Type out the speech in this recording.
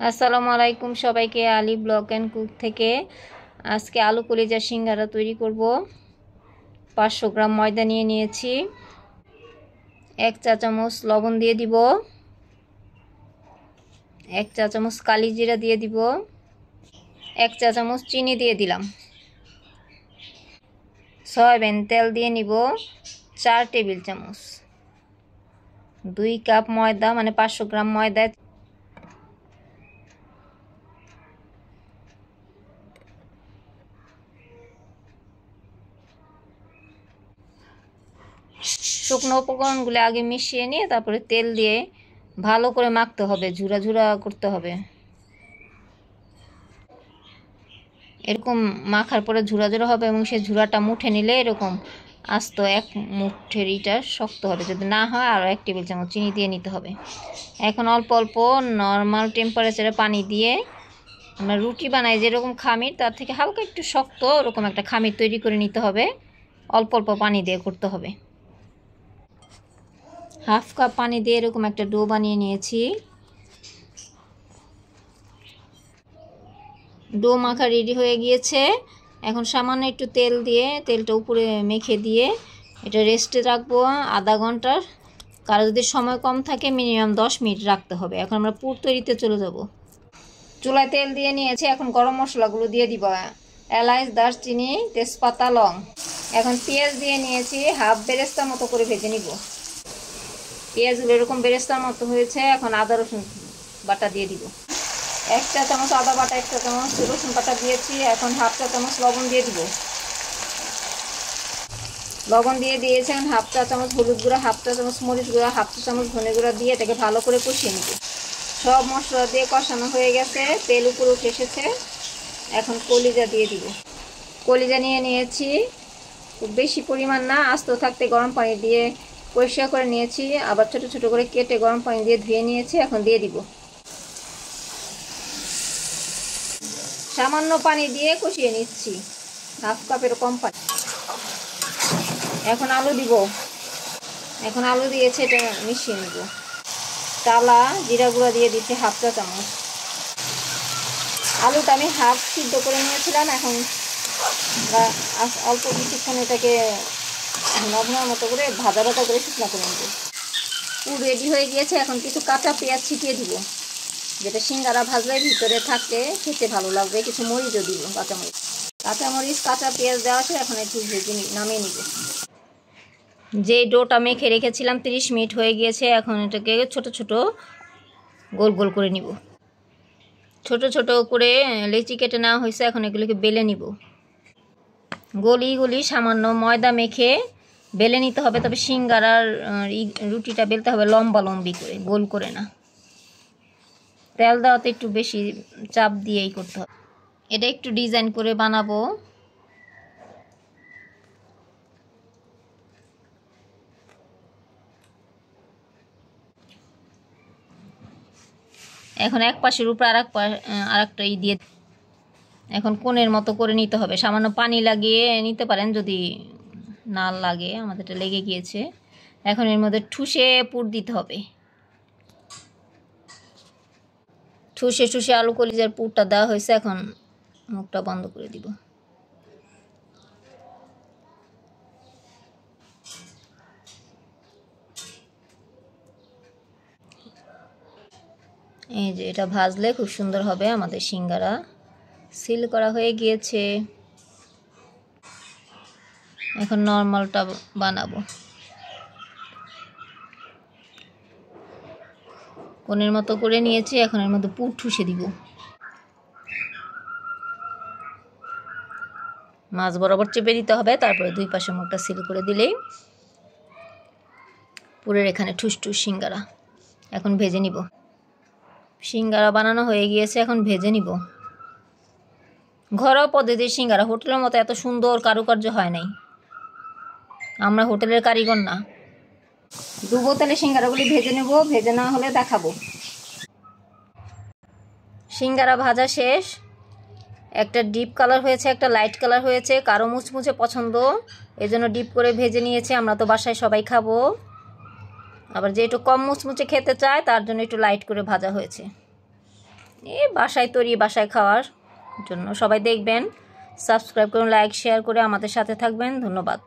আসসালামু আলাইকুম সবাইকে, আলী ব্লগ অ্যান্ড কুক থেকে। আজকে আলু কলিজা সিঙ্গারা তৈরি করব। 500 গ্রাম ময়দা নিয়ে নিয়েছি। 1 চা চামচ লবণ দিয়ে দিব, 1 চা চামচ কালি জিরা দিয়ে দিব, 1 চা চামচ চিনি দিয়ে দিলাম। সয়াবিন তেল দিয়ে নিব 4 টেবিল চামচ। 2 কাপ ময়দা মানে 500 গ্রাম ময়দা। শুকনো উপকরণগুলো আগে মিশিয়ে নিয়ে তারপরে তেল দিয়ে ভালো করে মাখতে হবে, ঝুরা ঝুরা করতে হবে। এরকম মাখার পরে ঝুরা ঝুরা হবে এবং সেই ঝুরাটা মুঠে নিলে এরকম আস্ত এক মুঠের ইটা শক্ত হবে। যদি না হয় আরও 1 টেবিল চামচ চিনি দিয়ে নিতে হবে। এখন অল্প অল্প নর্মাল টেম্পারেচারে পানি দিয়ে আমরা রুটি বানাই যেরকম খামির, তার থেকে হালকা একটু শক্ত ওরকম একটা খামির তৈরি করে নিতে হবে। অল্প অল্প পানি দিয়ে করতে হবে। হাফ কাপ পানি দিয়ে এরকম একটা ডো বানিয়ে নিয়েছি। ডো মাখা রেডি হয়ে গিয়েছে। এখন সামান্য একটু তেল দিয়ে তেলটা উপরে মেখে দিয়ে এটা রেস্টে রাখবো আধা ঘন্টার। কারো যদি সময় কম থাকে মিনিমাম 10 মিনিট রাখতে হবে। এখন আমরা পুর তৈরিতে চলে যাব। চুলায় তেল দিয়ে নিয়েছি, এখন গরম মশলাগুলো দিয়ে দিব। এলাচ, দারচিনি, তেজপাতা, লং। এখন পেঁয়াজ দিয়ে নিয়েছি, হাফ বেরেস্তার মতো করে ভেজে নিব। পেঁয়াজগুলো এরকম বেরেস্তার মতো হয়েছে। এখন আদা রসুন বাটা দিয়ে দিব। 1 চা চামচ আদা বাটা, 1 চা চামচ রসুন বাটা দিয়েছি। এখন হাফ চা চামচ লবণ দিয়ে দিব। লবণ দিয়ে দিয়েছি। এখন হাফ চা চামচ হলুদ গুঁড়া, হাফ চা চামচ মরিচ গুঁড়া, হাফ চা চামচ ধনে গুঁড়া দিয়ে এটাকে ভালো করে কষিয়ে নিব। সব মশলা দিয়ে কষানো হয়ে গেছে, তেল উপরে উঠে এসেছে। এখন কলিজা দিয়ে দিব। কলিজা নিয়ে নিয়েছি, খুব বেশি পরিমাণ না, আস্ত থাকতে গরম পানি দিয়ে পরিষ্কার করে নিয়েছি। আবার ছোট ছোট করে কেটে গরম পানি দিয়ে ধুয়ে নিয়েছি। এখন দিয়ে দিব। সামান্য পানি দিয়ে কষিয়ে নিচ্ছি, হাফ কাপের কম পানি। এখন আলু দিব। এখন আলু দিয়েছে, এটা মিশিয়ে নেব। টালা জিরা গুঁড়া দিয়ে দিচ্ছি হাফ চা চামচ। আলুটা আমি হাফ সিদ্ধ করে নিয়েছিলাম। এখন অল্প কিছুক্ষণ এটাকে নরমাল মতো করে ভাজা ভাজা করে শুকনো করে নেব। পুর রেডি হয়ে গিয়েছে। এখন কিছু কাঁচা পেঁয়াজ ছিটিয়ে দিব, যেটা সিঙ্গারা ভাজলে ভিতরে থাকতে খেতে ভালো লাগবে। কিছু মরিচও দিব, কাঁচামরিচ কাঁচা পেঁয়াজ দেওয়া আছে। এখন একটু ভেজে নামিয়ে নিব। যে ডোটা মেখে রেখেছিলাম 30 মিনিট হয়ে গিয়েছে। এখন এটাকে ছোট ছোট গোল গোল করে নিব। ছোট ছোট করে লেচি কেটে নেওয়া হয়েছে। এখন এগুলোকে বেলে নিব। গলি গলি সামান্য ময়দা মেখে বেলে নিতে হবে। তবে সিঙ্গারার রুটিটা বেলতে হবে লম্বা লম্বি করে, গোল করে না। তেল দেওয়াতে একটু বেশি চাপ দিয়েই করতে হবে। এটা একটু ডিজাইন করে বানাবো। এখন এক পাশের উপর আরেকটা দিয়ে এখন কোণের মতো করে নিতে হবে। সামান্য পানি লাগিয়ে নিতে পারেন যদি না লাগে, আমাদেরটা লেগে গিয়েছে। এখন এর মধ্যে ঠুসে পুর দিতে হবে। ঠুসে ঠুসে আলু কলিজার পুরটা দেওয়া হয়েছে। এখন মুখটা বন্ধ করে দিব। এই যে এটা ভাজলে খুব সুন্দর হবে আমাদের সিঙ্গারা। সিল করা হয়ে গিয়েছে। এখন নর্মালটা বানাবো। কোণের মতো করে নিয়েছি। এখন এর মধ্যে পুর ঠুসে দিব। মাছ বরাবর চেপে দিতে হবে, তারপরে 2 পাশে মুখটা সিল করে দিলেই পুরের এখানে ঠুস ঠুস সিঙ্গারা। এখন ভেজে নিব। সিঙ্গারা বানানো হয়ে গিয়েছে, এখন ভেজে নিব। ঘরোয়া পদ্ধতির সিঙ্গারা, হোটেলের মতো এত সুন্দর কারুকার্য হয় নাই। আমরা হোটেলের কারিগর না। ডুবো তেলে সিঙ্গারাগুলি ভেজে নেব, ভেজে নেওয়া হলে দেখাবো। সিঙ্গারা ভাজা শেষ। একটা ডিপ কালার হয়েছে, একটা লাইট কালার হয়েছে। কারো মুচমুচে পছন্দ, এজন্য ডিপ করে ভেজে নিয়েছে। আমরা তো বাসায় সবাই খাবো। আবার যে একটু কম মুচমুচে খেতে চায় তার জন্য একটু লাইট করে ভাজা হয়েছে। এই বাসায় তৈরি, বাসায় খাওয়ার জন্য। সবাই দেখবেন, সাবস্ক্রাইব করুন, লাইক শেয়ার করে আমাদের সাথে থাকবেন। ধন্যবাদ।